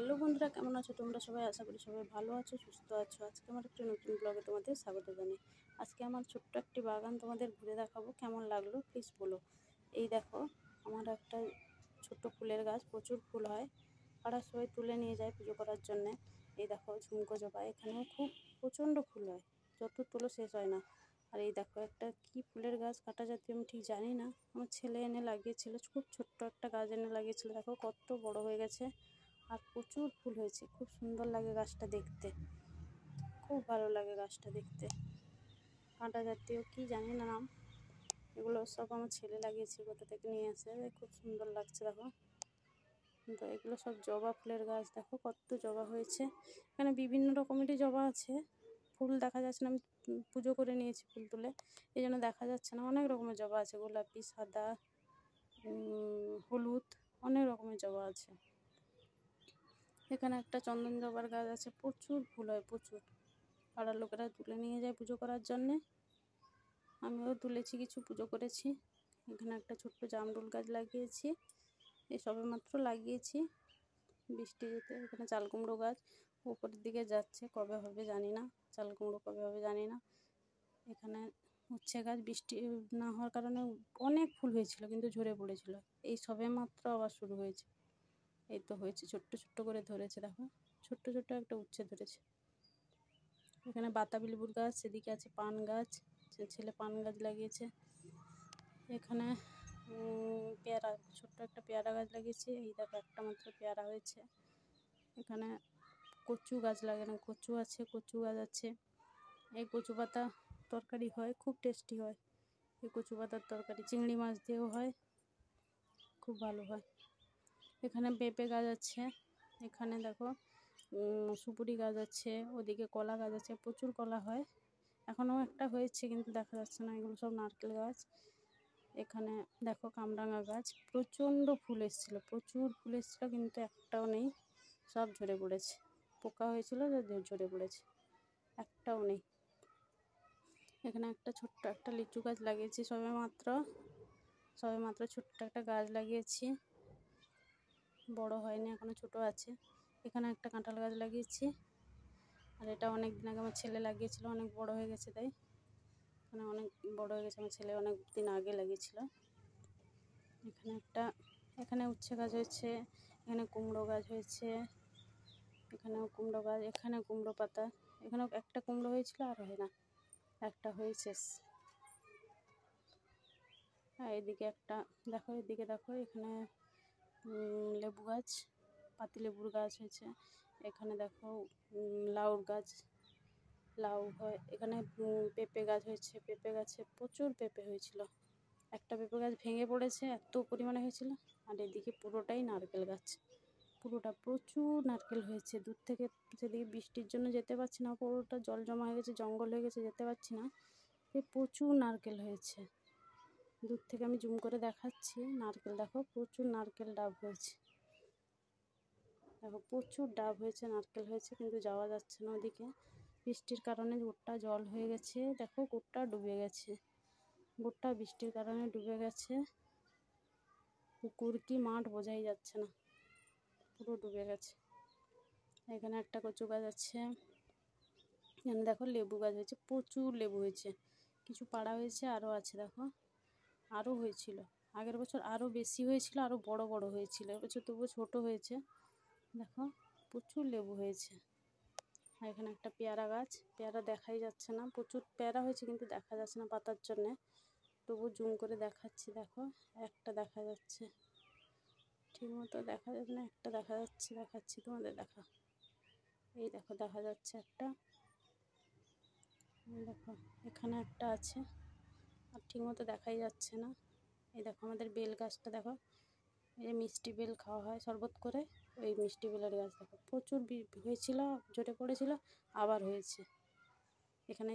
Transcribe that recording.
Hello বন্ধুরা, কেমন আছো তোমরা সবাই? আশা করি সবাই ভালো আছো, সুস্থ আছো। আজকে আমার একটা নতুন ব্লগে তোমাদের স্বাগত জানাই। আজকে আমার ছোট্ট একটি বাগান তোমাদের ঘুরে দেখাবো, কেমন লাগলো প্লিজ বলো। এই দেখো, আমার একটা ছোট্ট ফুলের গাছ, প্রচুর ফুল হয়, পাড়ার সবাই তুলে নিয়ে যায় পুজো করার জন্যে। এই দেখো ঝুমকো জবা, এখানেও খুব প্রচণ্ড ফুল হয়, যত তুলো শেষ হয় না। আর এই দেখো একটা কি ফুলের গাছ, কাটা জাতীয়, আমি ঠিক জানি না, আমার ছেলে এনে লাগিয়েছিল, খুব ছোট্ট একটা গাছ এনে লাগিয়েছিল। দেখো কত বড় হয়ে গেছে আর প্রচুর ফুল হয়েছে, খুব সুন্দর লাগে গাছটা দেখতে, খুব ভালো লাগে গাছটা দেখতে। কাঁটা জাতীয় কি জানি না নাম, এগুলো সব আমার ছেলে লাগিয়েছে, কোথা থেকে নিয়ে আসে, খুব সুন্দর লাগছে দেখো। তো এগুলো সব জবা ফুলের গাছ, দেখো কত জবা হয়েছে। এখানে বিভিন্ন রকমেরই জবা আছে, ফুল দেখা যাচ্ছে না, আমি পুজো করে নিয়েছি ফুল তুলে, এই জন্য দেখা যাচ্ছে না। অনেক রকমের জবা আছে, গোলাপি, সাদা, হলুদ, অনেক রকমের জবা আছে। এখানে একটা চন্দন জবার গাছ আছে, প্রচুর ফুল হয়, প্রচুর। পাড়ার লোকেরা তুলে নিয়ে যায় পুজো করার জন্যে, আমিও তুলেছি, কিছু পুজো করেছি। এখানে একটা ছোট্ট জামরুল গাছ লাগিয়েছি, এই সবে মাত্র লাগিয়েছি বৃষ্টি যেতে। এখানে চাল কুমড়ো গাছ উপরের দিকে যাচ্ছে, কবে হবে জানি না, চাল কুমড়ো কবে হবে জানি না। এখানে উচ্ছে গাছ বৃষ্টি না হওয়ার কারণে অনেক ফুল হয়েছিল কিন্তু ঝরে পড়েছিল, এই সবে মাত্র আবার শুরু হয়েছে। এই তো হয়েছে, ছোট্ট ছোট্ট করে ধরেছে, দেখো ছোট্ট ছোট্ট একটা উচ্ছে ধরেছে। এখানে বাতাবি লেবুর গাছ, সেদিকে আছে পান গাছ, ছেলে পান গাছ লাগিয়েছে। এখানে পেয়ারা, ছোট্ট একটা পেয়ারা গাছ লাগিয়েছে, এই দেখো একটা মাত্র পেয়ারা হয়েছে। এখানে কচু গাছ লাগানো, কচু আছে, কচু গাছ আছে। এই কচু পাতা তরকারি হয়, খুব টেস্টি হয়। এই কচু পাতার তরকারি চিংড়ি মাছ দিয়েও হয়, খুব ভালো হয়। এখানে পেঁপে গাছ আছে, এখানে দেখো সুপুরি গাছ আছে, ওদিকে কলা গাছ আছে, প্রচুর কলা হয়। এখনও একটা হয়েছে কিন্তু দেখা যাচ্ছে না, এগুলো সব নারকেল গাছ। এখানে দেখো কামরাঙা গাছ, প্রচণ্ড ফুল এসেছিলো, প্রচুর ফুল এসেছিলো, কিন্তু একটাও নেই, সব ঝরে পড়েছে। পোকা হয়েছিল যে ঝরে পড়েছে, একটাও নেই। এখানে একটা ছোট্ট একটা লিচু গাছ লাগিয়েছি, সবে মাত্র ছোট্ট একটা গাছ লাগিয়েছি, বড় হয়নি এখনো, ছোট আছে। এখানে একটা কাঁঠাল গাছ লাগিয়েছি, আর এটা অনেক দিন আগে আমার ছেলে লাগিয়েছিল, অনেক বড় হয়ে গেছে তাই, এখানে অনেক বড় হয়ে গেছে, আমার ছেলে অনেক দিন আগে লাগিয়েছিল। এখানে উচ্ছে গাছ হয়েছে, এখানে কুমড়ো গাছ হয়েছে, এখানেও কুমড়ো গাছ, এখানে কুমড়ো পাতা, এখানেও একটা কুমড়ো হয়েছিল, আর হয় না, একটা হয়েছে। আর এদিকে একটা দেখো, এদিকে দেখো, এখানে লেবু গাছ, পাতি লেবুর গাছ হয়েছে। এখানে দেখো লাউর গাছ, লাউ হয়। এখানে পেঁপে গাছ হয়েছে, পেঁপে গাছে প্রচুর পেঁপে হয়েছিল, একটা পেঁপে গাছ ভেঙে পড়েছে, এত পরিমাণে হয়েছিল। আর এদিকে পুরোটাই নারকেল গাছ, পুরোটা প্রচুর নারকেল হয়েছে। দূর থেকে সেদিকে বৃষ্টির জন্য যেতে পারছি না, পুরোটা জল জমা হয়ে গেছে, জঙ্গল হয়ে গেছে, যেতে পারছি না। প্রচুর নারকেল হয়েছে, দূর থেকে আমি জুম করে দেখাচ্ছি। নারকেল দেখো, প্রচুর নারকেল ডাব হয়েছে, দেখো প্রচুর ডাব হয়েছে, নারকেল হয়েছে, কিন্তু যাওয়া যাচ্ছে না ওদিকে, বৃষ্টির কারণে গোটা জল হয়ে গেছে। দেখো গোটা ডুবে গেছে, গোটা বৃষ্টির কারণে ডুবে গেছে, পুকুর কি মাঠ বোঝাই যাচ্ছে না, পুরো ডুবে গেছে। এখানে একটা কচু গাছ আছে, এখানে দেখো লেবু গাছ হয়েছে, প্রচুর লেবু হয়েছে, কিছু পাড়া হয়েছে, আরও আছে দেখো, আরও হয়েছিল আগের বছর, আরও বেশি হয়েছিল, আরও বড় বড় হয়েছিল, এবছর তবুও ছোটো হয়েছে। দেখো প্রচুর লেবু হয়েছে। আর এখানে একটা পেয়ারা গাছ, পেয়ারা দেখাই যাচ্ছে না, প্রচুর পেয়ারা হয়েছে কিন্তু দেখা যাচ্ছে না পাতার জন্যে, তবু জুম করে দেখাচ্ছি। দেখো একটা দেখা যাচ্ছে, ঠিক মতো দেখা যাবে না, একটা দেখা যাচ্ছে, দেখাচ্ছি তোমাদের, দেখা, এই দেখো দেখা যাচ্ছে একটা, দেখো এখানে একটা আছে, আর ঠিক মতো দেখাই যাচ্ছে না। এই দেখো আমাদের বেল গাছটা, দেখো এই মিষ্টি বেল খাওয়া হয় শরবত করে, ওই মিষ্টি বেলের গাছ দেখো, প্রচুর হয়েছিল, ঝরে পড়েছিল, আবার হয়েছে। এখানে